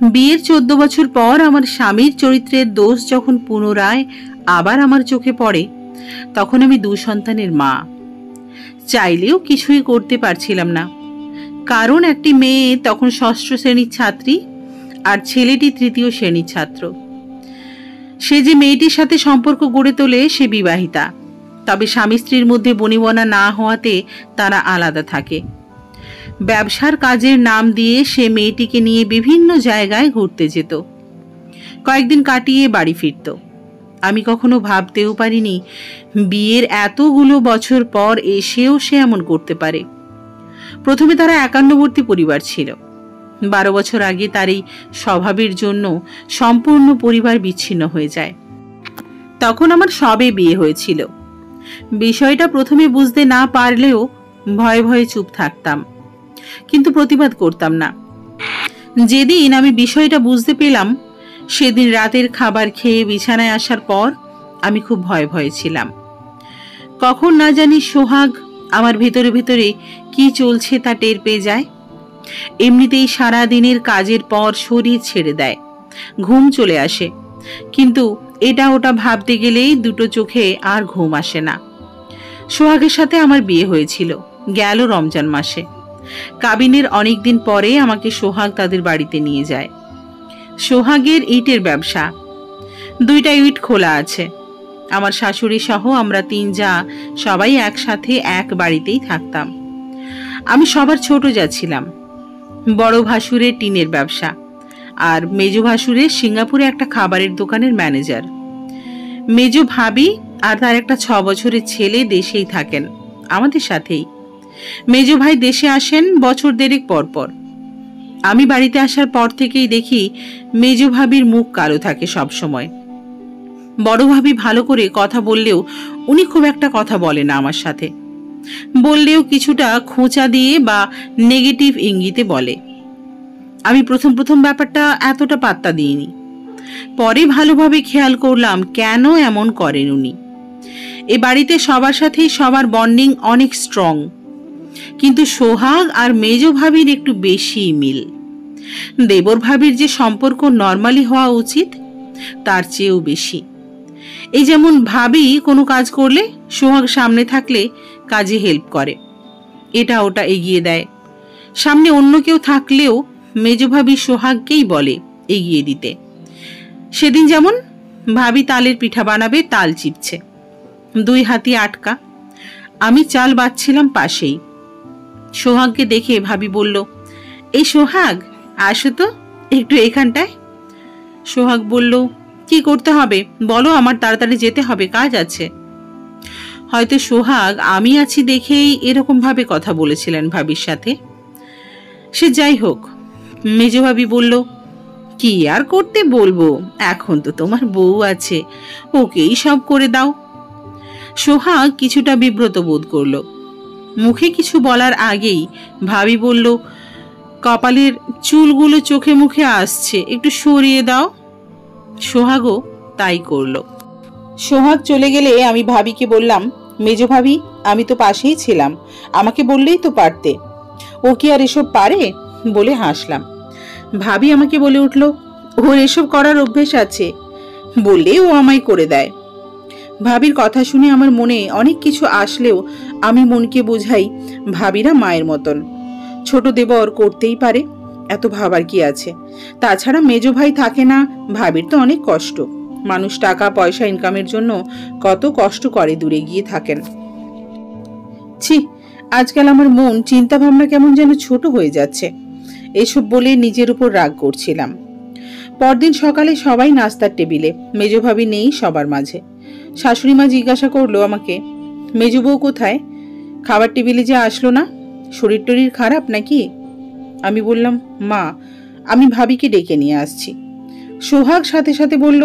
বিয়ের 14 বছর পর আমার স্বামীর চরিত্রের দোষ যখন পুনরায় আবার আমার চোখে পড়ে, তখন আমি 2 সন্তানের মা। চাইলেও কিছুই করতে পারছিলাম না, কারণ একটি মেয়ে তখন 6ষ্ঠ শ্রেণীর ছাত্রী আর ছেলেটি 3য় শ্রেণীর ছাত্র। সে যে মেয়েটির সাথে সম্পর্ক গড়ে তোলে সে বিবাহিতা, তবে স্বামী স্ত্রীর মধ্যে বনিবনা না হওয়াতে তারা আলাদা থাকে। ব্যবসার কাজের নাম দিয়ে সে মেয়েটিকে নিয়ে বিভিন্ন জায়গায় ঘুরতে যেত, কয়েকদিন কাটিয়ে বাড়ি ফিরত। আমি কখনো ভাবতেও পারিনি বিয়ের এতগুলো বছর পর এসেও সে এমন করতে পারে। প্রথমে তারা একান্নবর্তী পরিবার ছিল। 12 বছর আগে তার এই স্বভাবের জন্য সম্পূর্ণ পরিবার বিচ্ছিন্ন হয়ে যায়। তখন আমার সবে বিয়ে হয়েছিল। বিষয়টা প্রথমে বুঝতে না পারলেও ভয়ে ভয়ে চুপ থাকতাম, কিন্তু প্রতিবাদ করতাম না। যেদিন আমি বিষয়টা বুঝতে পেলাম সেদিন রাতের খাবার খেয়ে বিছানায় আসার পর আমি খুব ভয়ে ভয়ে ছিলাম। কখন না জানি সোহাগ আমার ভেতরে ভেতরে কি চলছে তা টের পেয়ে যায়। এমনিতেই সারা দিনের কাজের পর শরীর ছেড়ে দেয়, ঘুম চলে আসে, কিন্তু এটা ওটা ভাবতে গেলেই দুটো চোখে আর ঘুম আসে না। সোহাগের সাথে আমার বিয়ে হয়েছিল গেল রমজান মাসে। কাবিনের অনেকদিন পরে আমাকে সোহাগ তাদের বাড়িতে নিয়ে যায়। সোহাগের ইটের ব্যবসা, 2টা ইট খোলা আছে। আমার শাশুড়ি সহ আমরা 3 জা সবাই একসাথে এক বাড়িতেই থাকতাম। আমি সবার ছোট জা ছিলাম। বড় ভাসুরের টিনের ব্যবসা, আর মেজো ভাসুরের সিঙ্গাপুরে একটা খাবারের দোকানের ম্যানেজার। মেজো ভাবি আর তার একটা 6 বছরের ছেলে দেশেই থাকেন আমাদের সাথেই। মেজো ভাই দেশে আসেন বছর দেড়েক পর পর। আমি বাড়িতে আসার পর থেকেই দেখি মেজো ভাবির মুখ কালো থাকে সব সময়। বড় ভাবি ভালো করে কথা বললেও উনি খুব একটা কথা বলে না আমার সাথে, বললেও কিছুটা খোঁচা দিয়ে বা নেগেটিভ ইঙ্গিতে বলে। আমি প্রথম ব্যাপারটা এতটা পাত্তা দিইনি, পরে ভালোভাবে খেয়াল করলাম কেন এমন করেন উনি। এ বাড়িতে সবার সাথেই সবার বন্ডিং অনেক স্ট্রং, কিন্তু সোহাগ আর মেজো ভাবির একটু বেশি মিল। দেবর ভাবির যে সম্পর্ক নর্মালি হওয়া উচিত তার চেয়েও বেশি। এই যেমন ভাবি কোনো কাজ করলে সোহাগ সামনে থাকলে কাজে হেল্প করে, এটা ওটা এগিয়ে দেয়। সামনে অন্য কেউ থাকলেও মেজো ভাবি সোহাগকেই বলে এগিয়ে দিতে। সেদিন যেমন ভাবি তালের পিঠা বানাবে, তাল চিপছে, 2 হাতি আটকা। আমি চাল বাচ্ছিলাম পাশেই। সোহাগকে দেখে ভাবি বলল, এই সোহাগ আসো তো একটু এখানটায়। সোহাগ বলল, কি করতে হবে বলো, আমার তাড়াতাড়ি যেতে হবে, কাজ আছে। হয়তো সোহাগ আমি আছি দেখেই এরকম ভাবে কথা বলেছিলেন ভাবির সাথে। সে যাই হোক, মেজো ভাবি বলল, কি আর করতে বলবো, এখন তো তোমার বউ আছে, ওকেই সব করে দাও। সোহাগ কিছুটা বিব্রত বোধ করল। মুখে কিছু বলার আগেই ভাবি বলল, কপালের চুলগুলো চোখে মুখে আসছে, একটু সরিয়ে দাও। সোহাগও তাই করল। সোহাগ চলে গেলে আমি ভাবিকে বললাম, মেজো ভাবি আমি তো পাশেই ছিলাম, আমাকে বললেই তো পারতে, ও কি আর এসব পারে বলে হাসলাম। ভাবি আমাকে বলে উঠল, ওর এসব করার অভ্যেস আছে, বললে ও আমায় করে দেয়। ভাবির কথা শুনে আমার মনে অনেক কিছু আসলেও আমি মনকে বোঝাই ভাবিরা মায়ের মতন, ছোট দেবর করতেই পারে, এত ভাবার কি আছে। তাছাড়া মেজো ভাই থাকে না, ভাবির তো অনেক কষ্ট। মানুষ টাকা পয়সা ইনকামের জন্য কত কষ্ট করে দূরে গিয়ে থাকেন। ছি, আজকাল আমার মন চিন্তা ভাবনা কেমন যেন ছোট হয়ে যাচ্ছে। এসব বলে নিজের উপর রাগ করছিলাম। পরদিন সকালে সবাই নাস্তার টেবিলে, মেজো ভাবি নেই সবার মাঝে। শাশুড়ি মা জিজ্ঞাসা করলো আমাকে, মেজো বউ কোথায়, খাবার টেবিলে যে আসলো না, শরীর টরীর খারাপ নাকি? আমি বললাম, মা আমি ভাবিকে ডেকে নিয়ে আসছি। সোহাগ সাথে সাথে বলল,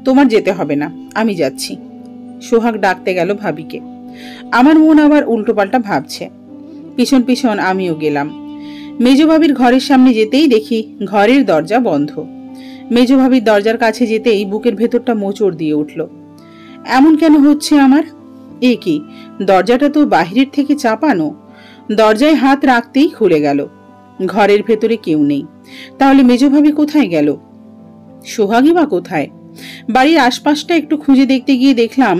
তোমার যেতে হবে না, আমি যাচ্ছি। সোহাগ ডাকতে গেল ভাবিকে। আমার মন আবার উল্টোপাল্টা ভাবছে। পিছন পিছন আমিও গেলাম। মেজো ভাবির ঘরের সামনে যেতেই দেখি ঘরের দরজা বন্ধ। মেজো ভাবির দরজার কাছে যেতেই বুকের ভেতরটা মোচড় দিয়ে উঠল। এমন কেন হচ্ছে আমার? এ কি, দরজাটা তো বাহিরের থেকে চাপানো। দরজায় হাত রাখতেই খুলে গেল। ঘরের ভেতরে কেউ নেই, তাহলে মেজ ভাবি কোথায় গেল? সোহাগই বা কোথায়? বাড়ির আশপাশটা একটু খুঁজে দেখতে গিয়ে দেখলাম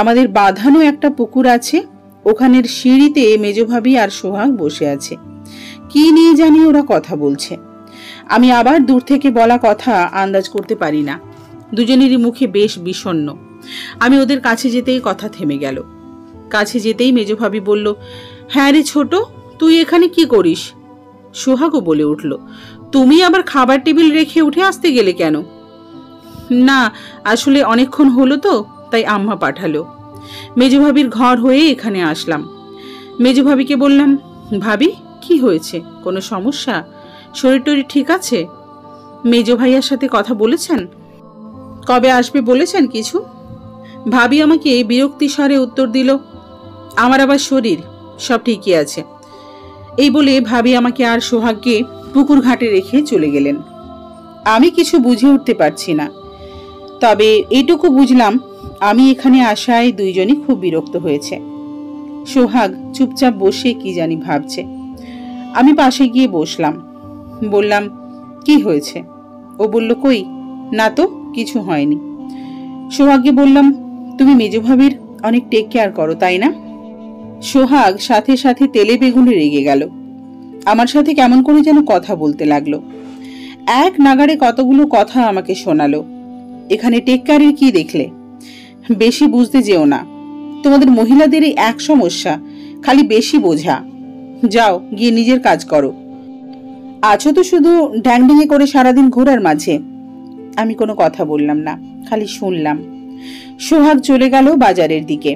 আমাদের বাঁধানো একটা পুকুর আছে, ওখানের সিঁড়িতে মেজ ভাবি আর সোহাগ বসে আছে। কি নিয়ে জানি ওরা কথা বলছে। আমি আবার দূর থেকে বলা কথা আন্দাজ করতে পারি না। দুজনেরই মুখে বেশ বিষণ্ণ। আমি ওদের কাছে যেতেই কথা থেমে গেল। কাছে যেতেই মেজ ভাবি বলল, হ্যাঁ রে ছোট, তুই এখানে কি করিস? সোহাগও বলে উঠল, তুমি আবার খাবার টেবিল রেখে উঠে আসতে গেলে কেন? না, আসলে অনেকক্ষণ হলো তো, তাই আম্মা পাঠালো। মেজ ভাবির ঘর হয়ে এখানে আসলাম। মেজ ভাবিকে বললাম, ভাবি কি হয়েছে? কোনো সমস্যা? শরীর টরীর ঠিক আছে? মেজ ভাইয়ার সাথে কথা বলেছেন? কবে আসবে বলেছেন কিছু? ভাবি আমাকে বিরক্তি স্বরে উত্তর দিল, আমার আবার শরীর, সব ঠিকই আছে। এই বলে ভাবি আমাকে আর সোহাগকে পুকুর ঘাটে রেখে চলে গেলেন। আমি কিছু বুঝে উঠতে পারছি না, তবে এইটুকু বুঝলাম আমি এখানে আসায় দুইজনই খুব বিরক্ত হয়েছে। সোহাগ চুপচাপ বসে কি জানি ভাবছে। আমি পাশে গিয়ে বসলাম, বললাম, কি হয়েছে? ও বলল, কই না তো, কিছু হয়নি। সোহাগকে বললাম, তুমি মেজ ভাবির অনেক টেক কেয়ার করো তাই না? সোহাগ সাথে সাথে তেলে বেগুনে রেগে গেল। আমার সাথে কেমন করে যেন কথা বলতে লাগলো। এক নাগাড়ে কতগুলো কথা আমাকে শোনালো। এখানে টেক কেয়ারের কি দেখলে? বেশি বুঝতে যেও না, তোমাদের মহিলাদেরই এক সমস্যা, খালি বেশি বোঝা। যাও গিয়ে নিজের কাজ করো, আছো তো শুধু ড্যাংডেঙে করে সারাদিন ঘোরার মাঝে। আমি কোনো কথা বললাম না, খালি শুনলাম। সোহাগ চলে গেল বাজারের দিকে।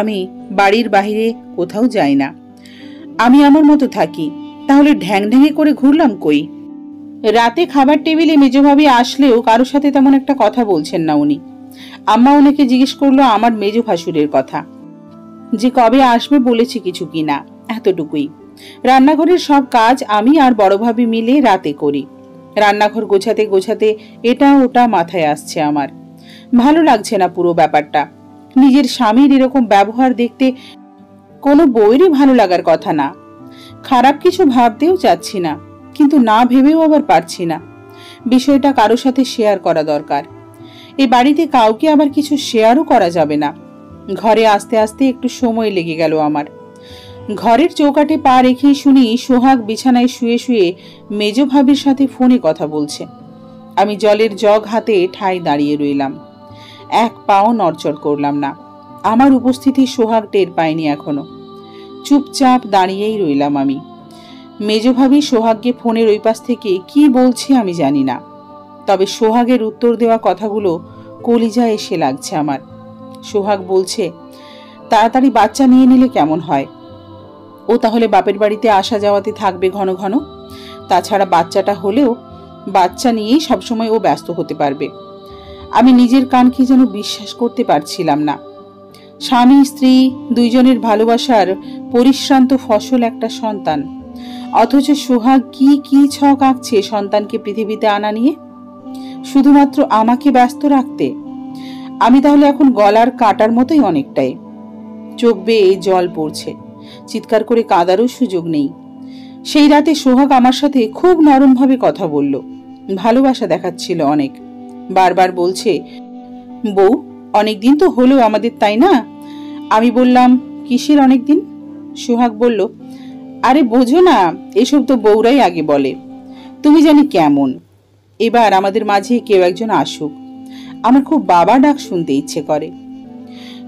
আমি বাড়ির বাইরে কোথাও যাই না, আমি আমার মতো থাকি। তাহলে ঢ্যাংঢ্যাঙে করে ঘুরলাম কই? রাতে খাবার টেবিলে মেজভাবি আসলেও কারোর সাথে তেমন একটা কথা বলছেন না উনি। আম্মা ওনাকে জিজ্ঞেস করলো আমার মেজ ভাসুরের কথা, যে কবে আসবে বলেছে কিছু কিনা, এতটুকুই। রান্নাঘরের সব কাজ আমি আর বড় ভাবি মিলে রাতে করি। রান্নাঘর গোছাতে গোছাতে এটা ওটা মাথায় আসছে আমার। ভালো লাগছে না পুরো ব্যাপারটা। নিজের স্বামীর এরকম ব্যবহার দেখতে কোনো বউয়েরই ভালো লাগার কথা না। খারাপ কিছু ভাবতেও চাচ্ছি না, কিন্তু না ভেবেও আবার পারছি না। বিষয়টা কারো সাথে শেয়ার করা দরকার। এই বাড়িতে কাউকে আবার কিছু শেয়ারও করা যাবে না। ঘরে আসতে আসতে একটু সময় লেগে গেল আমার। ঘরের চৌকাঠে পা রেখেই শুনি সোহাগ বিছানায় শুয়ে শুয়ে মেজ ভাবির সাথে ফোনে কথা বলছে। আমি জলের জগ হাতে ঠাই দাঁড়িয়ে রইলাম, এক পাও নড়চড় করলাম না। আমার উপস্থিতি সোহাগ টের পায়নি এখনো। চুপচাপ দাঁড়িয়েই রইলাম আমি। মেজ ভাবি সোহাগকে ফোনের ওই পাশ থেকে কি বলছে আমি জানি না, তবে সোহাগের উত্তর দেওয়া কথাগুলো কলিজায় এসে লাগছে আমার। সোহাগ বলছে, তাড়াতাড়ি বাচ্চা নিয়ে নিলে কেমন হয়? ও তাহলে বাপের বাড়িতে আসা যাওয়াতে থাকবে ঘন ঘন। তাছাড়া বাচ্চাটা হলেও বাচ্চা নিয়েই সবসময় ও ব্যস্ত হতে পারবে। আমি নিজের কানকে যেন বিশ্বাস করতে পারছিলাম না। স্বামী স্ত্রী দুইজনের ভালোবাসার পরিশ্রান্ত ফসল একটা সন্তান, অথচ সোহাগ কি কি ছক আঁকছে সন্তানকে পৃথিবীতে আনা নিয়ে, শুধুমাত্র আমাকে ব্যস্ত রাখতে। আমি তাহলে এখন গলার কাটার মতোই অনেকটাই। চোখ বেয়ে জল পড়ছে, চিৎকার করে কাঁদারও সুযোগ নেই। সেই রাতে সোহাগ আমার সাথে খুব নরমভাবে কথা বলল, ভালোবাসা দেখাচ্ছিল অনেক। বারবার বলছে, বউ অনেকদিন তো হলো আমাদের, তাই না? আমি বললাম, কিসের অনেকদিন? সোহাগ বলল, আরে বোঝো না, এসব তো বউরাই আগে বলে। তুমি জানি কেমন। এবার আমাদের মাঝে কেউ একজন আসুক, আমার খুব বাবা ডাক শুনতে ইচ্ছে করে।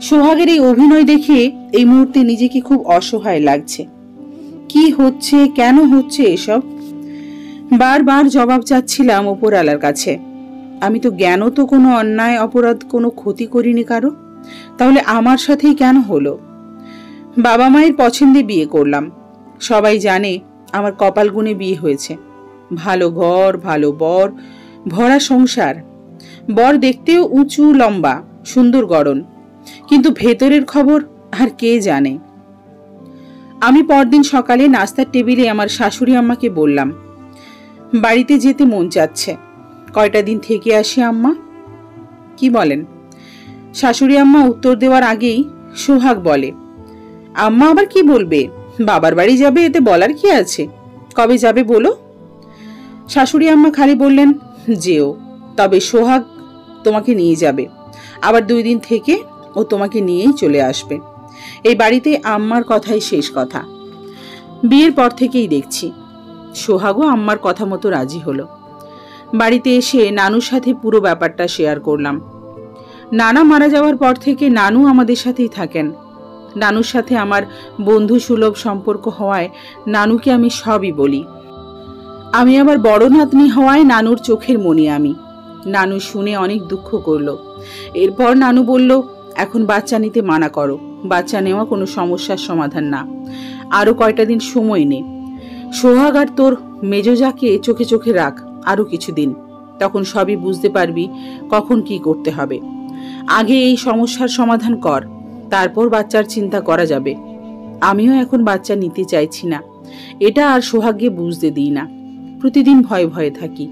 সোহাগের এই অভিনয় দেখে এই মুহূর্তে নিজেকে খুব অসহায় লাগছে। কি হচ্ছে, কেন হচ্ছে এসব? বারবার জবাব চাচ্ছিলাম উপরওয়ালার কাছে। আমি তো জ্ঞানও তো কোনো অন্যায় অপরাধ কোনো ক্ষতি করিনি কারো, তাহলে আমার সাথেই কেন হলো? বাবা মায়ের পছন্দে বিয়ে করলাম, সবাই জানে আমার কপাল গুণে বিয়ে হয়েছে। ভালো ঘর, ভালো বর, ভরা সংসার। বর দেখতেও উঁচু লম্বা, সুন্দর গড়ন, কিন্তু ভেতরের খবর আর কে জানে। আমি পরদিন সকালে নাস্তার টেবিলে আমার শাশুড়ি আম্মাকে বললাম, বাড়িতে যেতে মন চাচ্ছে, কয়টা দিন থেকে আসি আম্মা। কি বলেন? শাশুড়ি আম্মা উত্তর দেওয়ার আগেই সোহাগ বলে, আম্মা আবার কি বলবে? বাবার বাড়ি যাবে, এতে বলার কি আছে? কবে যাবে বলো? শাশুড়ি আম্মা খালি বললেন, যেও, তবে সোহাগ তোমাকে নিয়ে যাবে, আবার 2 দিন থেকে ও তোমাকে নিয়েই চলে আসবে। এই বাড়িতে আম্মার কথাই শেষ কথা। বিয়ের পর থেকেই দেখছি সোহাগও আম্মার কথা মতো রাজি হলো। বাড়িতে এসে নানুর সাথে পুরো ব্যাপারটা শেয়ার করলাম। নানা মারা যাওয়ার পর থেকে নানু আমাদের সাথেই থাকেন। নানুর সাথে আমার বন্ধু সুলভ সম্পর্ক হওয়ায় নানুকে আমি সবই বলি। আমি আবার বড় নাতনি হওয়ায় নানুর চোখের মনি আমি। নানু শুনে অনেক দুঃখ করলো। এরপর নানু বলল, এখন বাচ্চা নিতে মানা করো, বাচ্চা নেওয়া কোনো সমস্যার সমাধান না, আরো কয়টা দিন সময় নে। সোহাগ আর তোর মেজোজাকে চোখে চোখে রাখ আরো কিছুদিন, তখন সবই বুঝতে পারবি কখন কি করতে হবে। আগে এই সমস্যার সমাধান কর, তারপর বাচ্চার চিন্তা করা যাবে। আমিও এখন বাচ্চা নিতে চাইছি না, এটা আর সোহাগকে বুঝতে দিই না। প্রতিদিন ভয়ে ভয়ে থাকি।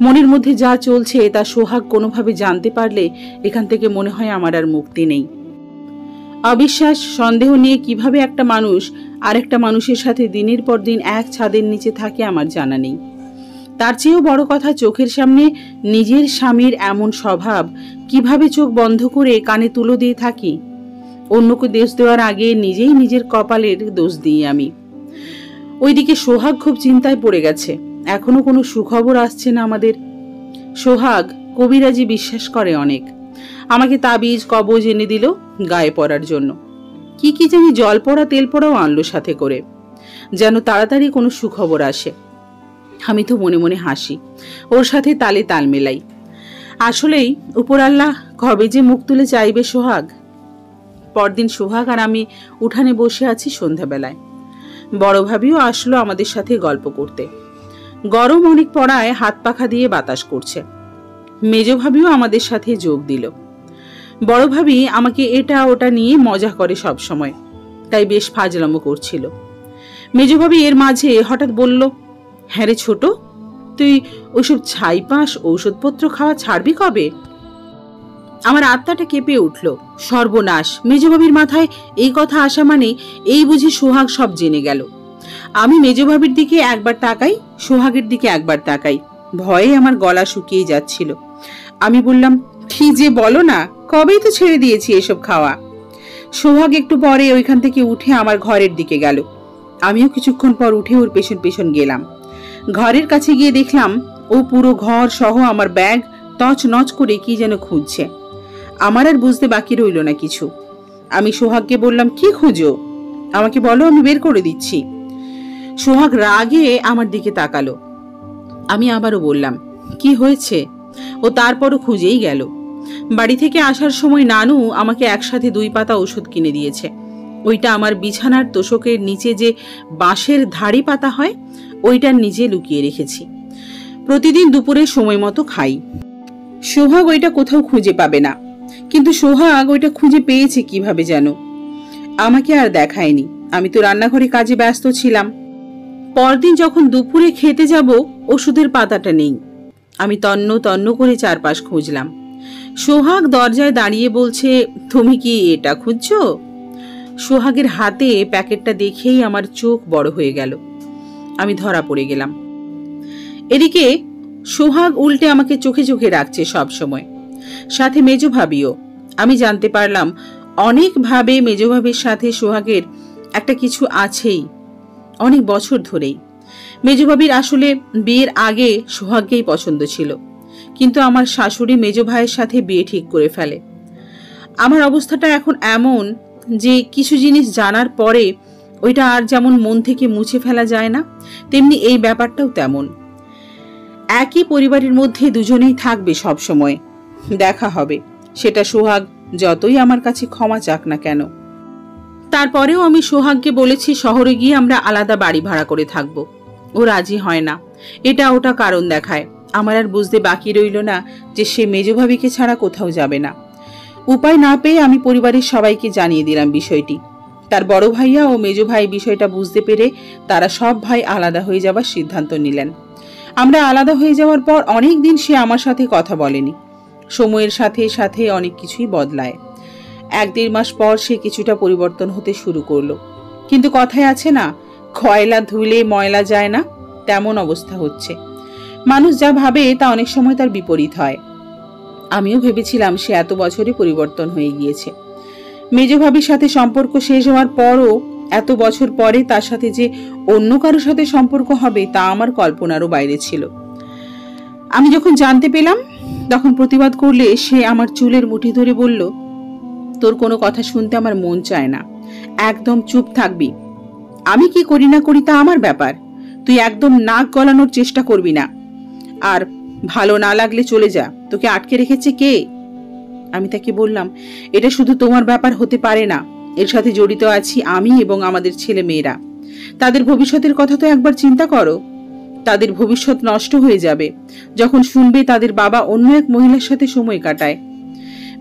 মনের মধ্যে যা চলছে তা সোহাগ কোনোভাবে জানতে পারলে এখান থেকে মনে হয় আমার আর মুক্তি নেই। অবিশ্বাস, সন্দেহ নিয়ে কিভাবে একটা মানুষ আরেকটা মানুষের সাথে দিনের পর দিন এক ছাদের নিচে থাকে আমার জানা নেই। তার চেয়েও বড় কথা, চোখের সামনে নিজের স্বামীর এমন স্বভাব কিভাবে চোখ বন্ধ করে কানে তুলো দিয়ে থাকি। অন্যকে দোষ দেওয়ার আগে নিজেই নিজের কপালের দোষ দিই আমি। ওইদিকে সোহাগ খুব চিন্তায় পড়ে গেছে, এখনো কোনো সুখবর আসছে না আমাদের। সোহাগ কবিরাজি বিশ্বাস করে অনেক। আমাকে তাবিজ কবজ এনে দিল গায়ে পরার জন্য। কি কি জানি জল পড়া তেল পড়াও আনলো সাথে করে, যেন তাড়াতাড়ি কোনো সুখবর আসে। আমি তো মনে মনে হাসি, ওর সাথে তালে তাল মেলাই। আসলেই উপর আল্লাহ কবে যে মুখ তুলে চাইবে সোহাগ। পরদিন সোহাগ আর আমি উঠানে বসে আছি সন্ধ্যাবেলায়। বড় ভাবিও আসলো আমাদের সাথে গল্প করতে। গরম অনেক পড়ায় হাত পাখা দিয়ে বাতাস করছে। মেজ ভাবিও আমাদের সাথে যোগ দিল। বড় ভাবি আমাকে এটা ওটা নিয়ে মজা করে সব সময়, তাই বেশ ফাজলামো করছিল। মেজ ভাবি এর মাঝে হঠাৎ বলল, হ্যাঁ রে ছোট, তুই ওইসব ছাইপাশ ঔষধপত্র খাওয়া ছাড়বি কবে? আমার আত্মাটা কেঁপে উঠল। সর্বনাশ, মেজ ভাবির মাথায় এই কথা আসা মানে এই বুঝি সোহাগ সব জেনে গেল। আমি মেজ ভাবির দিকে একবার তাকাই, সোহাগের দিকে একবার তাকাই। ভয়ে আমার গলা শুকিয়ে যাচ্ছিল। আমি বললাম, কি যে বলো না, কবেই তো ছেড়ে দিয়েছি এসব খাওয়া। সোহাগ একটু পরে ওইখান থেকে উঠে আমার ঘরের দিকে গেল। আমিও কিছুক্ষণ পর উঠে ওর পেছন পেছন গেলাম। ঘরের কাছে গিয়ে দেখলাম ও পুরো ঘর সহ আমার ব্যাগ তছ নচ করে কি যেন খুঁজছে। আমার আর বুঝতে বাকি রইল না কিছু। আমি সোহাগকে বললাম, কি খুঁজো? আমাকে বলো, আমি বের করে দিচ্ছি। সোহাগ রাগে আমার দিকে তাকালো। আমি আবারও বললাম, কি হয়েছে? ও তারপরও খুঁজেই গেল। বাড়ি থেকে আসার সময় নানু আমাকে একসাথে 2 পাতা ওষুধ কিনে দিয়েছে। ওইটা আমার বিছানার তোষকের নিচে যে বাঁশের ধাড়ি পাতা হয়, ওইটার নিচে লুকিয়ে রেখেছি। প্রতিদিন দুপুরে সময় মতো খাই। সোহাগ ওইটা কোথাও খুঁজে পাবে না, কিন্তু সোহাগ ওইটা খুঁজে পেয়েছে কিভাবে যেন। আমাকে আর দেখায়নি, আমি তো রান্নাঘরে কাজে ব্যস্ত ছিলাম। পরদিন যখন দুপুরে খেতে যাব, ওষুধের পাতাটা নেই। আমি তন্ন তন্ন করে চারপাশ খুঁজলাম। সোহাগ দরজায় দাঁড়িয়ে বলছে, তুমি কি এটা খুঁজছো? সোহাগের হাতে প্যাকেটটা দেখেই আমার চোখ বড় হয়ে গেল। আমি ধরা পড়ে গেলাম। এদিকে সোহাগ উল্টে আমাকে চোখে চোখে রাখছে সব সময়, সাথে মেজ ভাবিও। আমি জানতে পারলাম অনেক ভাবে মেজ ভাবির সাথে সোহাগের একটা কিছু আছেই, অনেক বছর ধরেই। মেজ ভাবির আসলে বিয়ের আগে সোহাগকেই পছন্দ ছিল, কিন্তু আমার শাশুড়ি মেজ ভাইয়ের সাথে বিয়ে ঠিক করে ফেলে। আমার অবস্থাটা এখন এমন যে কিছু জিনিস জানার পরে ওইটা আর যেমন মন থেকে মুছে ফেলা যায় না, তেমনি এই ব্যাপারটাও তেমন। একই পরিবারের মধ্যে দুজনেই থাকবে সব সময়, দেখা হবে, সেটা সোহাগ যতই আমার কাছে ক্ষমা চাক না কেন। তারপরেও আমি সোহাগকে বলেছি শহরে গিয়ে আমরা আলাদা বাড়ি ভাড়া করে থাকব। ও রাজি হয় না, এটা ওটা কারণ দেখায়। আমার আর বুঝতে বাকি রইল না যে সে মেজ ভাবিকে ছাড়া কোথাও যাবে না। উপায় না পেয়ে আমি পরিবারের সবাইকে জানিয়ে দিলাম বিষয়টি। তার বড় ভাইয়া ও মেজ ভাই বিষয়টা বুঝতে পেরে তারা সব ভাই আলাদা হয়ে যাবার সিদ্ধান্ত নিলেন। আমরা আলাদা হয়ে যাওয়ার পর অনেক দিন সে আমার সাথে কথা বলেনি। সময়ের সাথে সাথে অনেক কিছুই বদলায়। 1-1.5 মাস পর সে কিছুটা পরিবর্তন হতে শুরু করলো, কিন্তু কথায় আছে না, কয়লা ধুলে ময়লা যায় না, তেমন অবস্থা হচ্ছে। মানুষ যা ভাবে তা অনেক সময় তার বিপরীত হয়। আমিও ভেবেছিলাম সে এত বছরে পরিবর্তন হয়ে গিয়েছে। মেজ ভাবির সাথে সম্পর্ক শেষ হওয়ার পরও এত বছর পরে তার সাথে যে অন্য কারোর সাথে সম্পর্ক হবে তা আমার কল্পনারও বাইরে ছিল। আমি যখন জানতে পেলাম তখন প্রতিবাদ করলে সে আমার চুলের মুঠি ধরে বলল, তোর কোনো কথা শুনতে আমার মন চায় না, একদম চুপ থাকবি। আমি কি করি না করি তা আমার ব্যাপার, তুই একদম নাক গলানোর চেষ্টা করবি না। আর ভালো না লাগলে চলে যা, তোকে আটকে রেখেছে কে? আমি তাকে বললাম, এটা শুধু তোমার ব্যাপার হতে পারে না, এর সাথে জড়িত আছি আমি এবং আমাদের ছেলে মেয়েরা। তাদের ভবিষ্যতের কথা তো একবার চিন্তা করো। তাদের ভবিষ্যৎ নষ্ট হয়ে যাবে যখন শুনবে তাদের বাবা অন্য এক মহিলার সাথে সময় কাটায়।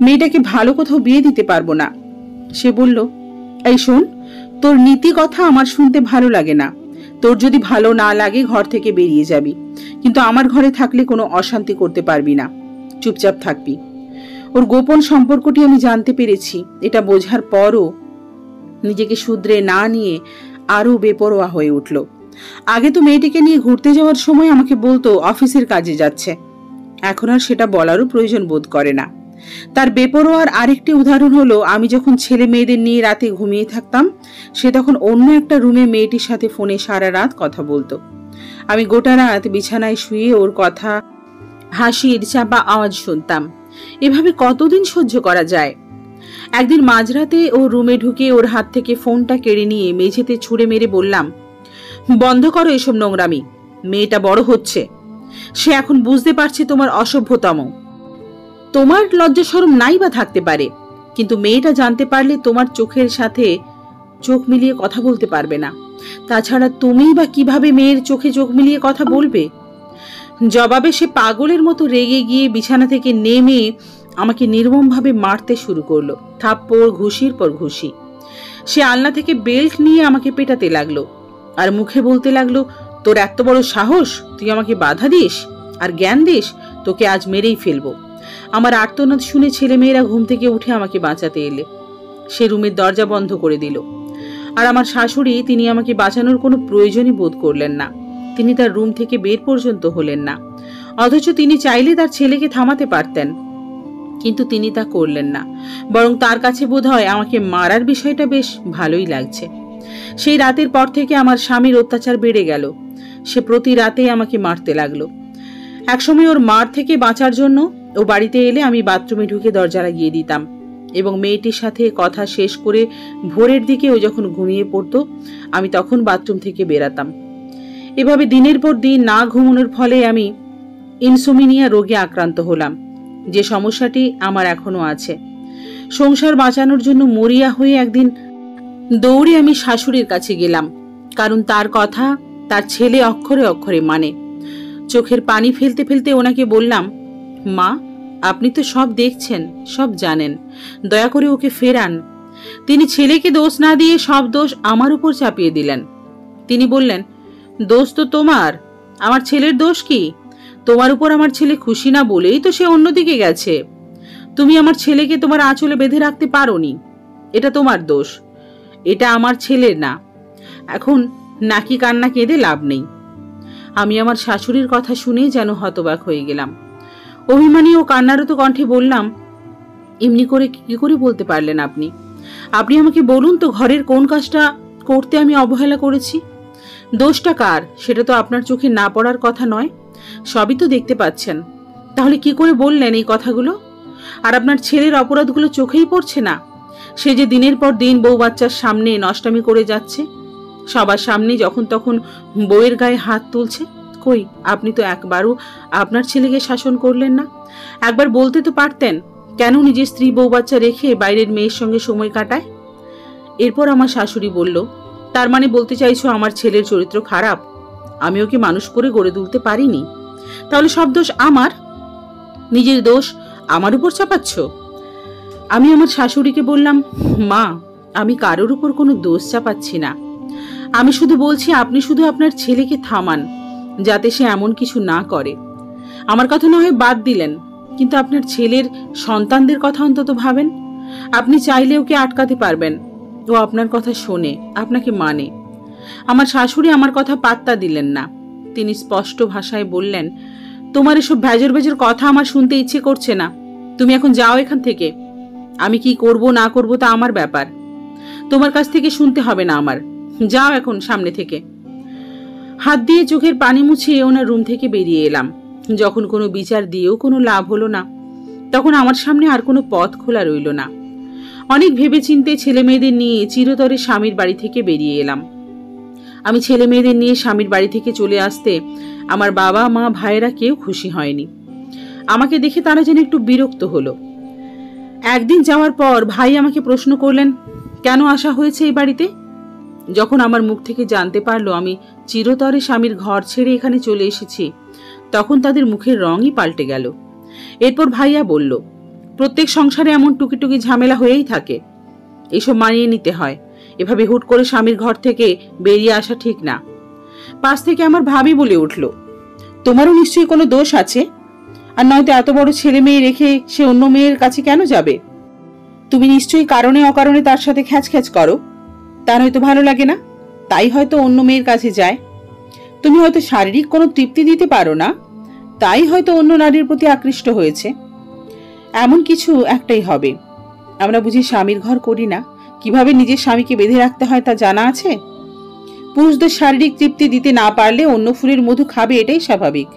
মেয়েটাকে ভালো কোথাও বিয়ে দিতে পারবো না। সে বলল, এই শোন, তোর নীতি কথা আমার শুনতে ভালো লাগে না। তোর যদি ভালো না লাগে ঘর থেকে বেরিয়ে যাবি, কিন্তু আমার ঘরে থাকলে কোনো অশান্তি করতে পারবি না, চুপচাপ থাকবি। ওর গোপন সম্পর্কটি আমি জানতে পেরেছি। এটা বোঝার পরও নিজেকে শুধরে না নিয়ে আরো বেপরোয়া হয়ে উঠল। আগে তো মেয়েটিকে নিয়ে ঘুরতে যাওয়ার সময় আমাকে বলতো অফিসের কাজে যাচ্ছে, এখন আর সেটা বলারও প্রয়োজন বোধ করে না। তার বেপরোয়ার আরেকটি উদাহরণ হলো, আমি যখন ছেলে মেয়েদের নিয়ে রাতে ঘুমিয়ে থাকতাম, সে তখন অন্য একটা রুমে মেয়েটির সাথে ফোনে সারা রাত কথা বলতো। আমি গোটা রাত বিছানায় শুয়ে ওর কথা, হাসির চাপা আওয়াজ শুনতাম। এভাবে কতদিন সহ্য করা যায়? একদিন মাঝরাতে ওর রুমে ঢুকে ওর হাত থেকে ফোনটা কেড়ে নিয়ে মেঝেতে ছুঁড়ে মেরে বললাম, বন্ধ করো এসব নোংরামি। মেয়েটা বড় হচ্ছে, সে এখন বুঝতে পারছে তোমার অসভ্যতম। তোমার লজ্জা শরম নাই বা থাকতে পারে, কিন্তু মেয়েটা জানতে পারলে তোমার চোখের সাথে চোখ মিলিয়ে কথা বলতে পারবে না। তাছাড়া তুমি বা কিভাবে মেয়ের চোখে চোখ মিলিয়ে কথা বলবে? জবাবে সে পাগলের মতো রেগে গিয়ে বিছানা থেকে নেমে আমাকে নির্মমভাবে মারতে শুরু করলো, থাপ্পড় ঘুষির পর ঘুষি। সে আলনা থেকে বেল্ট নিয়ে আমাকে পেটাতে লাগলো আর মুখে বলতে লাগলো, তোর এত বড় সাহস, তুই আমাকে বাধা দিস আর জ্ঞান দিস, তোকে আজ মেরেই ফেলবো। আমার আর্তনাদ শুনে ছেলেমেয়েরা ঘুম থেকে উঠে আমাকে বাঁচাতে এলে। সে রুমের দরজা বন্ধ করে দিল। আর আমার শাশুড়ি, তিনি আমাকে বাঁচানোর কোনো প্রয়োজনই বোধ করলেন না। তিনি তার রুম থেকে বের পর্যন্ত হলেন না, অথচ তিনি চাইলে তার ছেলেকে থামাতে পারতেন, কিন্তু তিনি তা করলেন না। বরং তার কাছে বোধহয় আমাকে মারার বিষয়টা বেশ ভালোই লাগছে। সেই রাতের পর থেকে আমার স্বামীর অত্যাচার বেড়ে গেল। সে প্রতি রাতে আমাকে মারতে লাগলো। একসময় ওর মার থেকে বাঁচার জন্য ও বাড়িতে এলে আমি বাথরুমে ঢুকে দরজা লাগিয়ে দিতাম এবং মেয়েটির সাথে কথা শেষ করে ভোরের দিকে ও যখন ঘুমিয়ে পড়তো, আমি তখন বাথরুম থেকে বেরাতাম। এভাবে দিনের পর দিন না ঘুমানোর ফলে আমি ইনসোমিনিয়া রোগে আক্রান্ত হলাম, যে সমস্যাটি আমার এখনো আছে। সংসার বাঁচানোর জন্য মরিয়া হয়ে একদিন দৌড়ে আমি শাশুড়ির কাছে গেলাম, কারণ তার কথা তার ছেলে অক্ষরে অক্ষরে মানে। চোখের পানি ফেলতে ফেলতে ওনাকে বললাম, মা, আপনি তো সব দেখছেন, সব জানেন, দয়া করে ওকে ফেরান। তিনি ছেলেকে দোষ না দিয়ে সব দোষ আমার উপর চাপিয়ে দিলেন। তিনি বললেন, দোষ তো তোমার, আমার ছেলের দোষ কি? তোমার উপর আমার ছেলে খুশি না বলেই তো সে অন্যদিকে গেছে। তুমি আমার ছেলেকে তোমার আঁচলে বেঁধে রাখতে পারোনি, এটা তোমার দোষ, এটা আমার ছেলের না। এখন নাকি কান্না কেঁদে লাভ নেই। আমি আমার শাশুড়ির কথা শুনে যেন হতবাক হয়ে গেলাম। অভিমানী ও কান্নারত কণ্ঠে বললাম, এমনি করে কি করে বলতে পারলেন আপনি? আপনি আমাকে বলুন তো, ঘরের কোন কাজটা করতে আমি অবহেলা করেছি? দোষটা কার সেটা তো আপনার চোখে না পড়ার কথা নয়, সবই তো দেখতে পাচ্ছেন। তাহলে কি করে বললেন এই কথাগুলো? আর আপনার ছেলের অপরাধগুলো চোখেই পড়ছে না? সে যে দিনের পর দিন বউ বাচ্চার সামনে নষ্টামি করে যাচ্ছে, সবার সামনে যখন তখন বউয়ের গায়ে হাত তুলছে। কই, আপনি তো একবারও আপনার ছেলেকে শাসন করলেন না। একবার বলতে তো পারতেন, কেন নিজের স্ত্রী বউ বাচ্চা রেখে বাইরের মেয়ের সঙ্গে সময় কাটায়? এরপর আমার শাশুড়ি বলল, তার মানে বলতে চাইছো আমার ছেলের চরিত্র খারাপ, আমি ওকে মানুষ করে গড়ে তুলতে পারিনি, তাহলে সব দোষ আমার? নিজের দোষ আমার উপর চাপাচ্ছ? আমি আমার শাশুড়িকে বললাম, মা, আমি কারোর উপর কোনো দোষ চাপাচ্ছি না। আমি শুধু বলছি, আপনি শুধু আপনার ছেলেকে থামান যাতে সে এমন কিছু না করে। আমার কথা না হয় বাদ দিলেন, কিন্তু আপনার ছেলের সন্তানদের কথা অন্তত ভাবেন। আপনি চাইলে ওকে আটকাতে পারবেন, ও আপনার কথা শোনে, আপনাকে মানে। আমার শাশুড়ি আমার কথা পাত্তা দিলেন না। তিনি স্পষ্ট ভাষায় বললেন, তোমার এসব ভেজর ভেজর কথা আমার শুনতে ইচ্ছে করছে না। তুমি এখন যাও এখান থেকে। আমি কি করব না করব তা আমার ব্যাপার, তোমার কাছ থেকে শুনতে হবে না আমার। যাও এখন সামনে থেকে। হাত দিয়ে চোখের পানি মুছিয়ে ওনার রুম থেকে বেরিয়ে এলাম। যখন কোনো বিচার দিয়েও কোনো লাভ হলো না, তখন আমার সামনে আর কোনো পথ খোলা রইল না। অনেক ভেবেচিন্তে ছেলে মেয়েদের নিয়ে চিরতরে স্বামীর বাড়ি থেকে বেরিয়ে এলাম। আমি ছেলে মেয়েদের নিয়ে স্বামীর বাড়ি থেকে চলে আসতে আমার বাবা মা ভাইয়েরা কেউ খুশি হয়নি। আমাকে দেখে তারা যেন একটু বিরক্ত হলো। একদিন যাওয়ার পর ভাই আমাকে প্রশ্ন করলেন, কেন আসা হয়েছে এই বাড়িতে? যখন আমার মুখ থেকে জানতে পারলো আমি চিরতরে স্বামীর ঘর ছেড়ে এখানে চলে এসেছি, তখন তাদের মুখের রঙই পাল্টে গেল। এরপর ভাইয়া বলল, প্রত্যেক সংসারে এমন টুকি ঝামেলা হয়েই থাকে, এসব মানিয়ে নিতে হয়। এভাবে হুট করে স্বামীর ঘর থেকে বেরিয়ে আসা ঠিক না। পাশ থেকে আমার ভাবি বলে উঠল, তোমারও নিশ্চয়ই কোনো দোষ আছে, আর নয়তো এত বড় ছেলে মেয়ে রেখে সে অন্য মেয়ের কাছে কেন যাবে? তুমি নিশ্চয়ই কারণে অকারণে তার সাথে খ্যাচ করো, তার হয়তো ভালো লাগে না, তাই হয়তো অন্য মেয়ের কাছে যায়। তুমি হয়তো শারীরিক কোনো তৃপ্তি দিতে পারো না, তাই হয়তো অন্য নারীর প্রতি আকৃষ্ট হয়েছে। এমন কিছু একটাই হবে। আমরা বুঝি স্বামীর ঘর করি না, কিভাবে নিজের স্বামীকে বেঁধে রাখতে হয় তা জানা আছে? পুরুষদের শারীরিক তৃপ্তি দিতে না পারলে অন্য ফুলের মধু খাবে, এটাই স্বাভাবিক।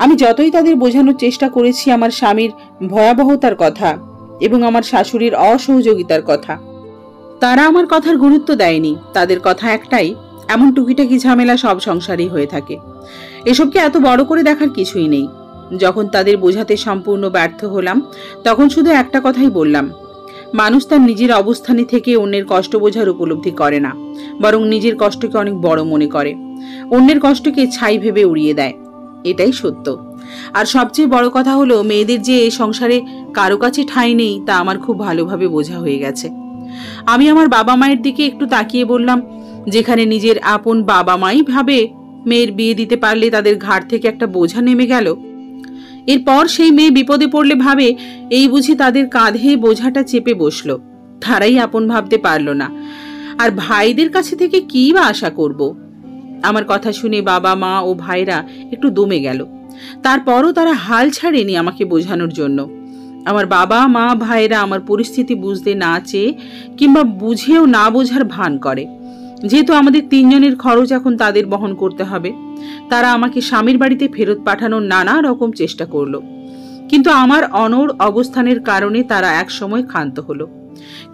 আমি যতই তাদের বোঝানোর চেষ্টা করেছি আমার স্বামীর ভয়াবহতার কথা এবং আমার শাশুড়ির অসহযোগিতার কথা, তারা আমার কথার গুরুত্ব দেয়নি। তাদের কথা একটাই, এমন টুকিটাকি ঝামেলা সব সংসারেই হয়ে থাকে, এসবকে এত বড় করে দেখার কিছুই নেই। যখন তাদের বোঝাতে সম্পূর্ণ ব্যর্থ হলাম, তখন শুধু একটা কথাই বললাম, মানুষ তার নিজের অবস্থানে থেকে অন্যের কষ্ট বোঝার উপলব্ধি করে না, বরং নিজের কষ্টকে অনেক বড় মনে করে, অন্যের কষ্টকে ছাই ভেবে উড়িয়ে দেয়। এটাই সত্য। আর সবচেয়ে বড় কথা হলো, মেয়েদের যে এই সংসারে কারো কাছে ঠাঁই নেই তা আমার খুব ভালোভাবে বোঝা হয়ে গেছে। আমি আমার বাবা মায়ের দিকে একটু তাকিয়ে বললাম, যেখানে নিজের আপন বাবা মাই ভাবে মেয়ের বিয়ে দিতে পারলে তাদের ঘাড় থেকে একটা বোঝা নেমে গেল, এরপর সেই মেয়ে বিপদে পড়লে ভাবে এই বুঝি তাদের কাঁধে বোঝাটা চেপে বসলো, তারাই আপন ভাবতে পারলো না। আর ভাইদের কাছে থেকে কি বা আশা করব? আমার কথা শুনে বাবা মা ও ভাইরা একটু দমে গেল। তারপরও তারা হাল ছাড়েনি আমাকে বোঝানোর জন্য। আমার বাবা মা ভাইরা আমার পরিস্থিতি বুঝতে না চেয়ে কিংবা বুঝেও না বোঝার ভান করে। যেহেতু আমাদের তিনজনের খরচ এখন তাদের বহন করতে হবে, তারা আমাকে স্বামীর বাড়িতে ফেরত পাঠানোর নানা রকম চেষ্টা করলো। কিন্তু আমার অনড় অবস্থানের কারণে তারা এক সময় ক্ষান্ত হলো।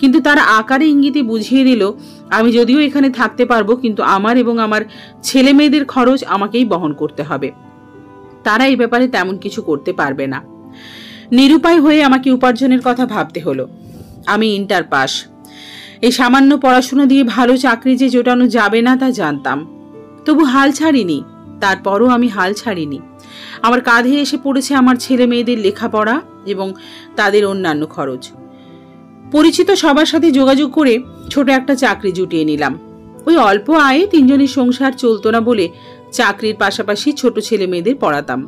কিন্তু তারা আকারে ইঙ্গিতে বুঝিয়ে দিল, আমি যদিও এখানে থাকতে পারবো, কিন্তু আমার এবং আমার ছেলে মেয়েদের খরচ আমাকেই বহন করতে হবে। তারা এই ব্যাপারে তেমন কিছু করতে পারবে না। নিরুপায় হয়ে আমাকে উপার্জনের কথা ভাবতে হলো। আমি ইন্টার পাস, এই সামান্য পড়াশোনা দিয়ে ভালো চাকরি যে জোটানো যাবে না তা জানতাম, তবু হাল ছাড়িনি। তারপরও আমি হাল ছাড়িনি। আমার কাঁধে এসে পড়েছে আমার ছেলে মেয়েদের লেখাপড়া এবং তাদের অন্যান্য খরচ। পরিচিত সবার সাথে যোগাযোগ করে ছোট একটা চাকরি জুটিয়ে নিলাম। ওই অল্প আয়ে তিনজনের সংসার চলতো না বলে চাকরির পাশাপাশি ছোট ছেলে মেয়েদের পড়াতাম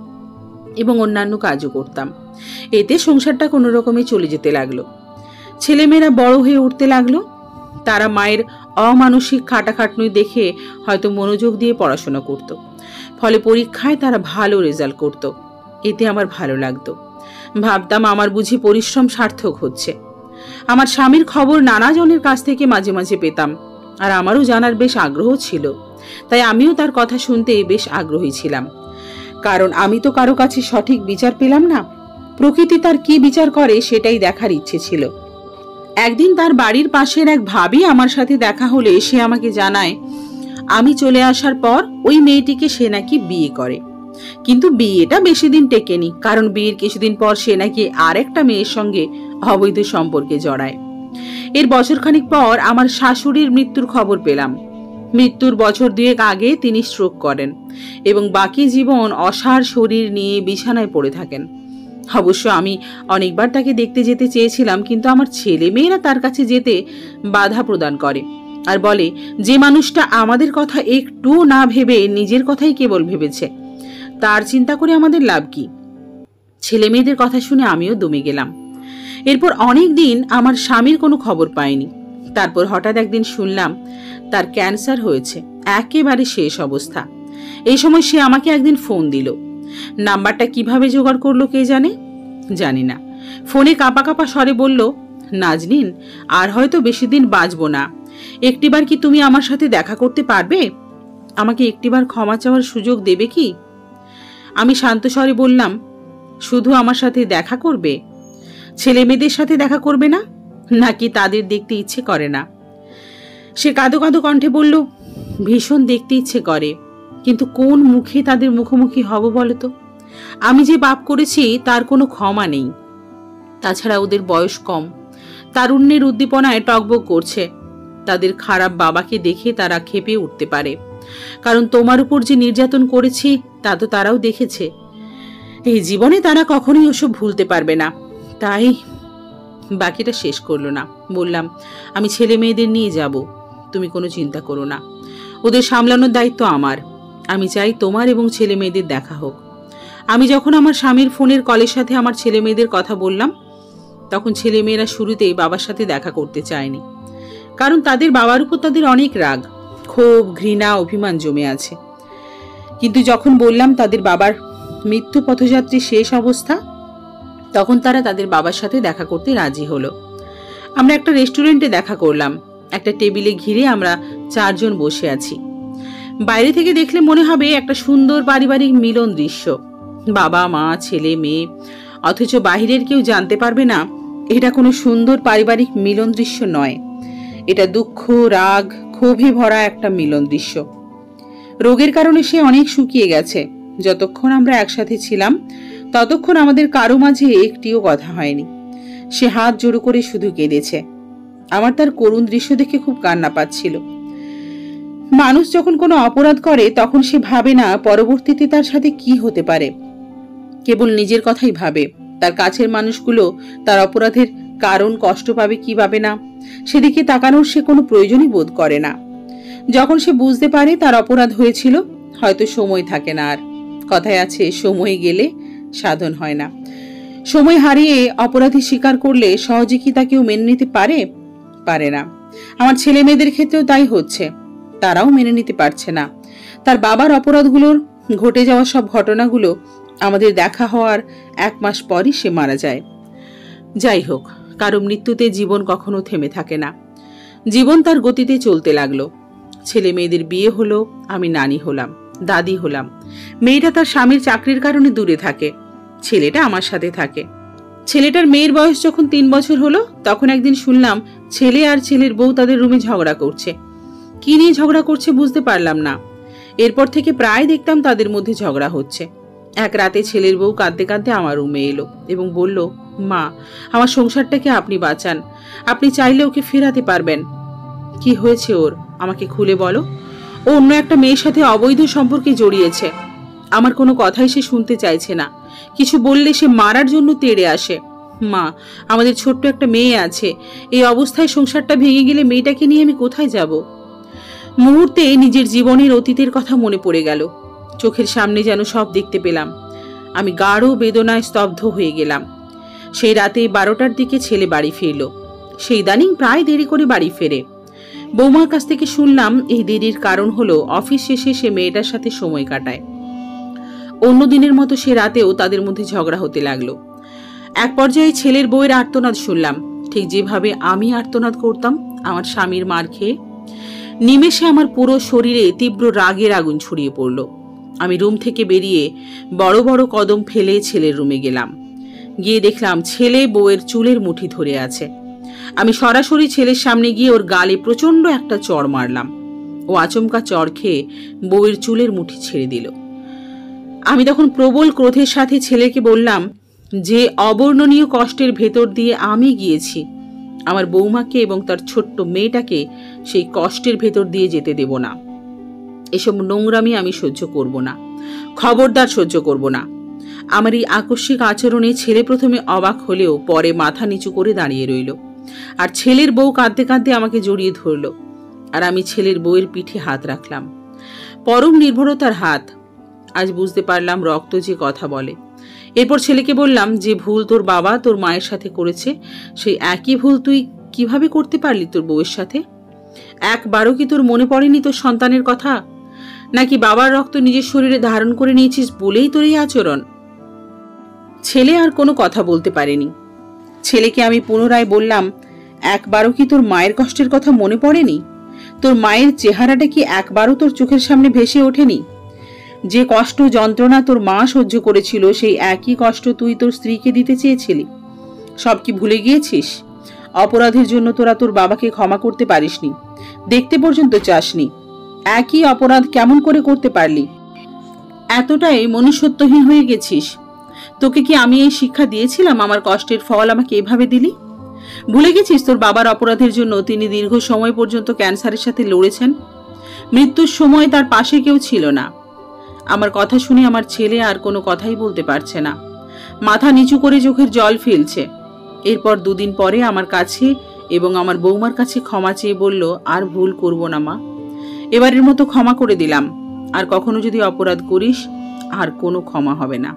এবং অন্যান্য কাজও করতাম। এতে সংসারটা কোনো রকমে চলে যেতে লাগলো। ছেলেমেয়েরা বড় হয়ে উঠতে লাগলো। তারা মায়ের অমানসিক খাটাখাটনি দেখে হয়তো মনোযোগ দিয়ে পড়াশোনা করত, ফলে পরীক্ষায় তারা ভালো রেজাল্ট করত। এতে আমার ভালো লাগতো। ভাবতাম আমার বুঝি পরিশ্রম সার্থক হচ্ছে। আমার স্বামীর খবর নানা জনের কাছ থেকে মাঝে মাঝে পেতাম, আর আমারও জানার বেশ আগ্রহ ছিল। তাই আমিও তার কথা শুনতে বেশ আগ্রহী ছিলাম, কারণ আমি তো কারো কাছে সঠিক বিচার পেলাম না। প্রকৃতি তার কি বিচার করে সেটাই দেখার ইচ্ছে ছিল। একদিন তার বাড়ির পাশের এক ভাবি আমার সাথে দেখা হলে সে আমাকে জানায়, আমি চলে আসার পর ওই মেয়েটিকে সে নাকি বিয়ে করে। কিন্তু বিয়েটা বেশি দিন টেকেনি, কারণ বিয়ের কিছুদিন পর সে নাকি আরেকটা মেয়ের সঙ্গে অবৈধ সম্পর্কে জড়ায়। এর বছরখানিক পর আমার শাশুড়ির মৃত্যুর খবর পেলাম। মৃত্যুর বছর দুয়েক আগে তিনি স্ট্রোক করেন এবং বাকি জীবন অসাড় শরীর নিয়ে বিছানায় পড়ে থাকেন। অবশ্য আমি অনেকবার তাকে দেখতে যেতে চেয়েছিলাম, কিন্তু আমার ছেলে মেয়েরা তার কাছে যেতে বাধা প্রদান করে আর বলে, যে মানুষটা আমাদের কথা একটু না ভেবে নিজের কথাই কেবল ভেবেছে, তার চিন্তা করে আমাদের লাভ কি? ছেলে মেয়েদের কথা শুনে আমিও দমে গেলাম। এরপর অনেক দিন আমার স্বামীর কোনো খবর পাইনি। তারপর হঠাৎ একদিন শুনলাম তার ক্যান্সার হয়েছে, একেবারে শেষ অবস্থা। এই সময় সে আমাকে একদিন ফোন দিল। নাম্বারটা কিভাবে জোগাড় করলো কে জানে। জানি না। ফোনে কাঁপা কাঁপা স্বরে বলল, নাজনীন, আর হয়তো বেশি দিন বাঁচবো না। একটিবার কি তুমি আমার সাথে দেখা করতে পারবে? আমাকে একটিবার ক্ষমা চাওয়ার সুযোগ দেবে কি? আমি শান্ত স্বরে বললাম, শুধু আমার সাথে দেখা করবে? ছেলে মেয়েদের সাথে দেখা করবে না, নাকি তাদের দেখতে ইচ্ছে করে না? সে কাঁদো কাঁদো কণ্ঠে বলল, ভীষণ দেখতে ইচ্ছে করে, কিন্তু কোন মুখে তাদের মুখোমুখি হব বলতো? আমি যে পাপ করেছি তার কোনো ক্ষমা নেই। তাছাড়া ওদের বয়স কম, তারুণ্যের উদ্দীপনায় টকবক করছে। তাদের খারাপ বাবাকে দেখে তারা ক্ষেপে উঠতে পারে, কারণ তোমার উপর যে নির্যাতন করেছি তা তো তারাও দেখেছে। এই জীবনে তারা কখনোই ওসব ভুলতে পারবে না। তাই বাকিটা শেষ করলো না। বললাম, আমি ছেলে মেয়েদের নিয়ে যাব, তুমি কোনো চিন্তা করো না। ওদের সামলানোর দায়িত্ব আমার। আমি চাই তোমার এবং ছেলে মেয়েদের দেখা হোক। আমি যখন আমার স্বামীর ফোনের কলের সাথে আমার ছেলে মেয়েদের কথা বললাম, তখন ছেলে মেয়েরা শুরুতেই বাবার সাথে দেখা করতে চায়নি, কারণ তাদের বাবার উপর তাদের অনেক রাগ, ক্ষোভ, ঘৃণা, অভিমান জমে আছে। কিন্তু যখন বললাম তাদের বাবার মৃত্যু পথযাত্রী শেষ অবস্থা, তখন তারা তাদের বাবার সাথে দেখা করতে রাজি হলো। আমরা একটা রেস্টুরেন্টে দেখা করলাম। একটা টেবিলে ঘিরে আমরা 4 জন বসে আছি। বাইরে থেকে দেখলে মনে হবে একটা সুন্দর পারিবারিক মিলন দৃশ্য, বাবা মা ছেলে মেয়ে, অথচ বাহিরের কেউ জানতে পারবে না এটা কোনো সুন্দর পারিবারিক মিলন দৃশ্য নয়। এটা দুঃখ, রাগ, ক্ষোভে ভরা একটা মিলন দৃশ্য। রোগের কারণে সে অনেক শুকিয়ে গেছে। যতক্ষণ আমরা একসাথে ছিলাম ততক্ষণ আমাদের কারো মাঝে একটিও কথা হয়নি। সে হাত জোড়ো করে শুধু কেঁদেছে। আমার তার করুণ দৃশ্য দেখে খুব কান্না পাচ্ছিল। মানুষ যখন কোনো অপরাধ করে তখন সে ভাবে না পরবর্তীতে তার সাথে কি হতে পারে, কেবল নিজের কথাই ভাবে। তার কাছের মানুষগুলো তার অপরাধের কারণ কষ্ট পাবে কি পাবে না সেদিকে তাকানোর সে কোনো প্রয়োজনই বোধ করে না। যখন সে বুঝতে পারে তার অপরাধ হয়েছিল, হয়তো সময় থাকে না আর। কথায় আছে, সময় গেলে সাধন হয় না। সময় হারিয়ে অপরাধী স্বীকার করলে সহজে কি তা কেউ মেনে নিতে পারে? পারে না। আমার ছেলে মেয়েদের ক্ষেত্রেও তাই হচ্ছে। তারাও মেনে নিতে পারছে না। তার বাবার অপরাধগুলোর ঘটে যাওয়া সব ঘটনাগুলো আমাদের দেখা হওয়ার 1 মাস পরই সে মারা যায়। যাই হোক, কারো মৃত্যুতে জীবন কখনো থেমে থাকে না। জীবন তার গতিতে চলতে লাগলো। ছেলে মেয়েদের বিয়ে হলো, আমি নানি হলাম, দাদি হলাম। মেয়েটা তার স্বামীর চাকরির কারণে দূরে থাকে, ছেলেটা আমার সাথে থাকে। ছেলেটার মেয়ের বয়স যখন 3 বছর হলো, তখন একদিন শুনলাম ছেলে আর ছেলের বউ তাদের রুমে ঝগড়া করছে। কি নিয়ে ঝগড়া করছে বুঝতে পারলাম না। এরপর থেকে প্রায় দেখতাম তাদের মধ্যে ঝগড়া হচ্ছে। এক রাতে ছেলের বউ কাঁদতে কাঁদতে আমার রুমে এলো এবং বলল, মা, আমার সংসারটাকে আপনি বাঁচান, আপনি চাইলে ওকে ফেরাতে পারবেন। কি হয়েছে ওর, আমাকে খুলে বলো। ও অন্য একটা মেয়ের সাথে অবৈধ সম্পর্কে জড়িয়েছে। আমার কোনো কথাই সে শুনতে চাইছে না। কিছু বললে সে মারার জন্য তেড়ে আসে। মা, আমাদের ছোট্ট একটা মেয়ে আছে। এই অবস্থায় সংসারটা ভেঙে গেলে মেয়েটাকে নিয়ে আমি কোথায় যাব? মুহূর্তে নিজের জীবনের অতীতের কথা মনে পড়ে গেল। চোখের সামনে যেন সব দেখতে পেলাম। আমি গাঢ় বেদনায় স্তব্ধ হয়ে গেলাম। সেই রাতে 12টার দিকে ছেলে বাড়ি ফিরল। সেই ইদানিং প্রায় দেরি করে বাড়ি ফেরে। বৌমার কাছ থেকে শুনলাম এই দেরির কারণ হলো অফিস শেষে সে মেয়েটার সাথে সময় কাটায়। অন্য দিনের মতো সে রাতেও তাদের মধ্যে ঝগড়া হতে লাগলো। এক পর্যায়ে ছেলের বউয়ের আর্তনাদ শুনলাম, ঠিক যেভাবে আমি আর্তনাদ করতাম আমার স্বামীর মার খেয়ে। নিমেষে আমার পুরো শরীরে তীব্র রাগের আগুন ছড়িয়ে পড়ল। আমি রুম থেকে বেরিয়ে বড় বড় কদম ফেলে ছেলের রুমে গেলাম। গিয়ে দেখলাম ছেলে বউয়ের চুলের মুঠি ধরে আছে। আমি সরাসরি ছেলের সামনে গিয়ে ওর গালে প্রচন্ড একটা চড় মারলাম। ও আচমকা চড় খেয়ে বউয়ের চুলের মুঠি ছেড়ে দিল। আমি তখন প্রবল ক্রোধের সাথে ছেলেকে বললাম, যে অবর্ণনীয় কষ্টের ভেতর দিয়ে আমি গিয়েছি, আমার বৌমাকে এবং তার ছোট্ট মেয়েটাকে সেই কষ্টের ভেতর দিয়ে যেতে দেব না। এসব নোংরামি আমি সহ্য করব না, খবরদার সহ্য করব না। আমার এই আকস্মিক আচরণে ছেলে প্রথমে অবাক হলেও পরে মাথা নিচু করে দাঁড়িয়ে রইল। আর ছেলের বউ কাঁদতে কাঁদতে আমাকে জড়িয়ে ধরল, আর আমি ছেলের বউয়ের পিঠে হাত রাখলাম। পরম নির্ভরতার হাত। আজ বুঝতে পারলাম রক্ত যে কথা বলে। এরপর ছেলেকে বললাম, যে ভুল তোর বাবা তোর মায়ের সাথে করেছে, সেই একই ভুল তুই কিভাবে করতে পারলি তোর বউয়ের সাথে? একবারও কি তোর মনে পড়েনি তোর সন্তানের কথা? নাকি বাবার রক্ত নিজের শরীরে ধারণ করে নিয়েছিস বলেই তোর এই আচরণ? ছেলে আর কোনো কথা বলতে পারেনি। ছেলেকে আমি পুনরায় বললাম, একবারও কি তোর মায়ের কষ্টের কথা মনে পড়েনি? তোর মায়ের চেহারাটা কি একবারও তোর চোখের সামনে ভেসে ওঠেনি? যে কষ্ট যন্ত্রণা তোর মা সহ্য করেছিল, সেই একই কষ্ট তুই তোর স্ত্রীকে দিতে চেয়েছিলি। সব কি ভুলে গিয়েছিস? অপরাধের জন্য তোরা তোর বাবাকে ক্ষমা করতে পারিসনি, দেখতে পর্যন্ত চাসনি। একই অপরাধ কেমন করে করতে পারলি? এতটাই মনুষ্যত্বহীন হয়ে গেছিস। তোকে কি আমি এই শিক্ষা দিয়েছিলাম? আমার কষ্টের ফল আমাকে এভাবে দিলি? ভুলে গেছিস তোর বাবার অপরাধের জন্য তিনি দীর্ঘ সময় পর্যন্ত ক্যান্সারের সাথে লড়েছেন? মৃত্যুর সময় তার পাশে কেউ ছিল না। আমার কথা শুনে আমার ছেলে আর কোনো কথাই বলতে পারছে না, মাথা নিচু করে চোখের জল ফেলছে। এরপর 2 দিন পরে আমার কাছে এবং আমার বৌমার কাছে ক্ষমা চেয়ে বলল, আর ভুল করব না মা, এবারের মতো ক্ষমা করে দিলাম। আর কখনো যদি অপরাধ করিস আর কোনো ক্ষমা হবে না।